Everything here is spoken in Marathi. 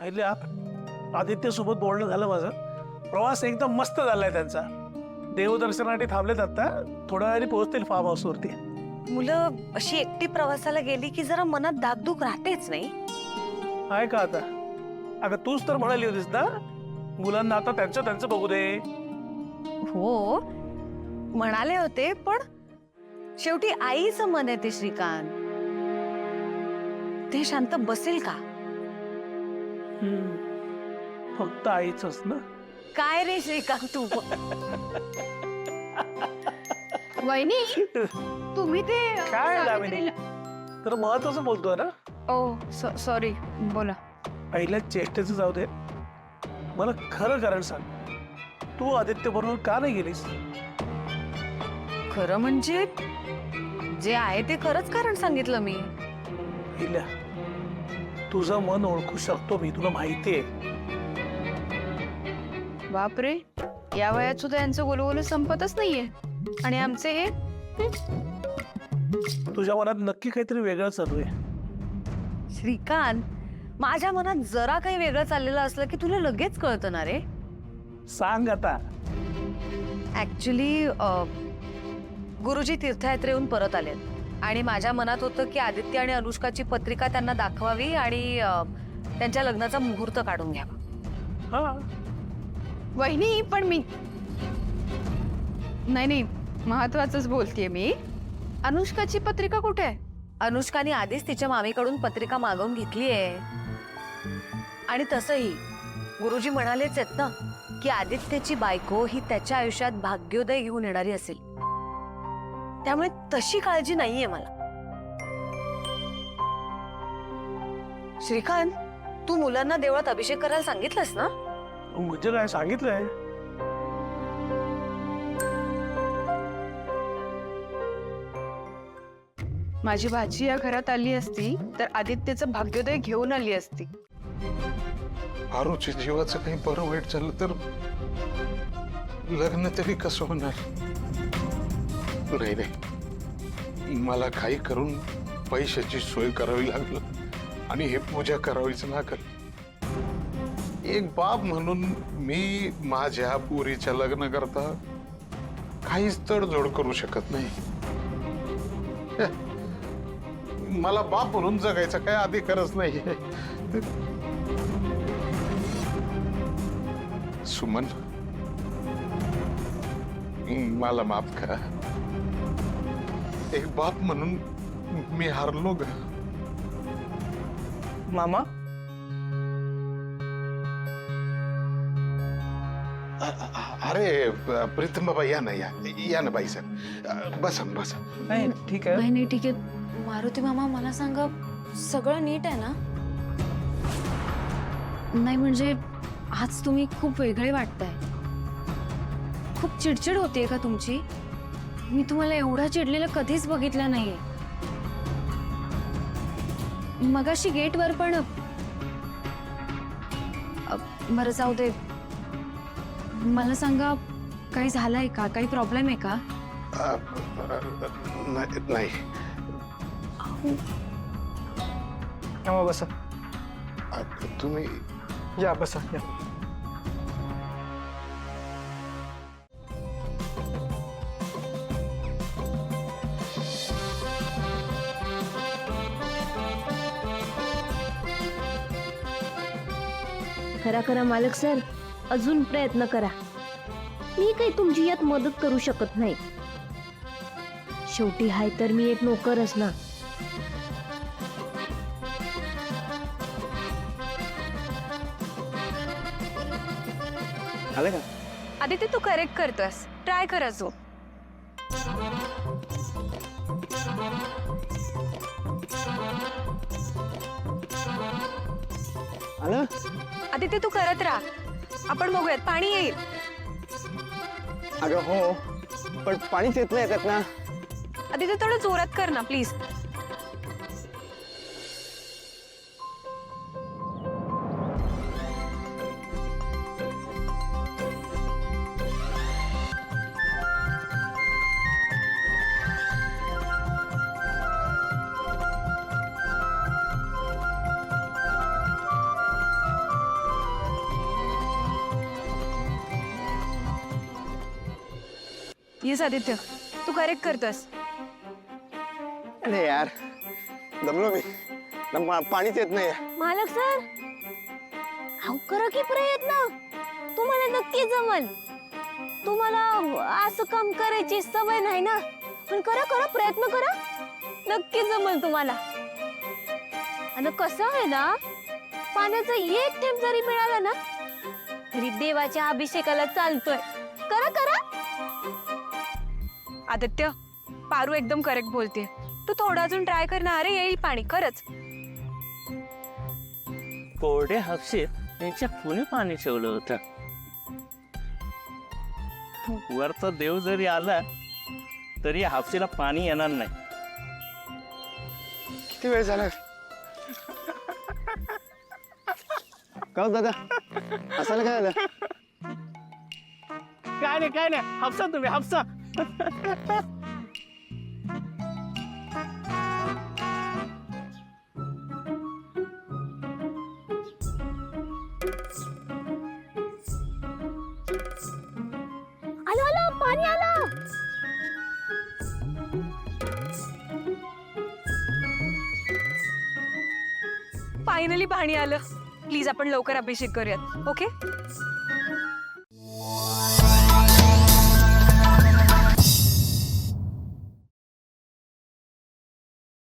आईल्या आदित्य सोबत बोलणं झालं माझं. प्रवास एकदम मस्त झालाय त्यांचा. देवदर्शनासाठी थांबलेत आता. थोड्या वेळाने पोहोचतील फार्म हाऊस वरती. मुलं अशी एकटी प्रवासाला गेली की जरा मनात धाकधूक राहतेच नाही. आहे का आता? अगं तूच तर म्हणाली होतीस ना मुलांना आता त्यांचं त्यांचं बघू दे. हो म्हणाले होते, पण शेवटी आईचं मन आहे ते श्रीकांत. ते शांत बसेल का? फक्त आईचंच ना. काय रे श्रीकांत तू? वहिनी तुम्ही ते काय दामिनी? तर महत्वाचं बोलतोय ना. ओ सॉरी, बोला. पहिल्या चेष्टेचं जाऊ दे, मला खरं कारण सांग. तू आदित्य बरोबर का नाही गेलीस? खरं म्हणजे जे आहे ते खरंच कारण सांगितलं मी. पहिल्या तुझं मन ओळखू शकतो मी, तुला माहितीये. बापरे, या वयात सुद्धा यांचं गोलगोल संपतच नाहीये. आणि आमचे हे तुझ्या मनात नक्की काहीतरी वेगळं चालू आहे. श्रीकांत, माझ्या मनात जरा काही वेगळं चाललेलं असलं की तुला लगेच कळतं ना रे. सांग आता. ऍक्च्युली गुरुजी तीर्थयात्रेहून परत आलेत आणि माझ्या मनात होतं की आदित्य आणि अनुष्काची पत्रिका त्यांना दाखवावी आणि त्यांच्या लग्नाचा मुहूर्त काढून घ्यावा. हा, वहिनी पण मी नाही महत्वाचंच बोलतेय मी. अनुष्काची पत्रिका कुठे आहे? अनुष्काने आधीच तिच्या मामीकडून पत्रिका मागवून घेतली आहे. आणि तसंही गुरुजी म्हणालेच आहेत ना की आदित्यची बायको ही त्याच्या आयुष्यात भाग्योदय घेऊन येणारी असेल. त्यामुळे तशी काळजी नाहीये मला. श्रीकांत, तू मुलांना देवळात अभिषेक करायला सांगितलंस ना? म्हणजे काय सांगितलंय? माझी भाची या घरात आली असती तर आदित्यचं भाग्योदय घेऊन आली असती. आरूच्या जीवाचं काही बरं वाईट झालं तर लग्न तरी कसं होणार? नाही, मला काही करून पैशाची सोय करावी लागल आणि हे पूजा करावीच लागल. एक बाप म्हणून मी माझ्या पोरीच्या लग्न करता काहीच तडजोड करू शकत नाही. मला बाप म्हणून जगायचा काय अधिकारच नाही. सुमन, मला माफ करा. एक बाप म्हणून मी हारलो ग. मामा, अरे प्रीतम बाबा, या ना, या ना बाई साहेब. बसा बसा. नाही ठीक आहे. नाही ठीक आहे. मारुती मामा, मला सांगा, सगळं नीट आहे ना? नाही म्हणजे आज तुम्ही खूप वेगळे वाटताय. खूप चिडचिड होतीये का तुमची? मी तुम्हाला एवढा चिडलेलं कधीच बघितलं नाहीये. मगाशी गेटवर पण बरं जाऊ दे. मला सांगा, काही झालंय का? काही प्रॉब्लेम आहे का? नाही. बसा. तुम्ही या बसा या. करा करा मालक सर, अजून प्रयत्न करा. मी काही तुमची यात मदत करू शकत नाही. शेवटी हाय तर मी एक नोकरच ना. आले का? आदित्य, तू करेक्ट करतोस. ट्राय कर अजून. आलं? आदित्य, तू करत राहा. आपण बघूयात, पाणी येईल. अगं हो, पण पाणीच येत नाही त्यात ना. आदित्य, थोडं जोरात कर ना प्लीज. येस आदित्य, तू करेक्ट करतोस. अरे यार दमलो मी पाणीच येत नाही. मालक सर, अहो करा की प्रयत्न, तुम्हाला नक्की जमल. तुम्हाला असं काम करायची सवय नाही ना, पण करा करा प्रयत्न करा, नक्की जमल तुम्हाला. आणि कसं आहे ना, पाण्याचा एक थेंब जरी मिळाला ना तरी देवाच्या अभिषेकाला चालतोय. करा करा. आदित्य, पारू एकदम करेक्ट बोलते. तू थोडा अजून ट्राय कर ना. अरे येईल पाणी खरंच. कोरडे हापसे यांच्या कुणी पाणी ठेवलं होतं. वरचा देव जरी आला तरी हापसीला पाणी येणार नाही. किती वेळ झाला का हो दादा, असायला काय झालं? काय नाही हापसा तुम्ही हापसा. आलं आलं पाणी आलं. फायनली पाणी आलं. प्लीज आपण लवकर अभिषेक करूयात. ओके.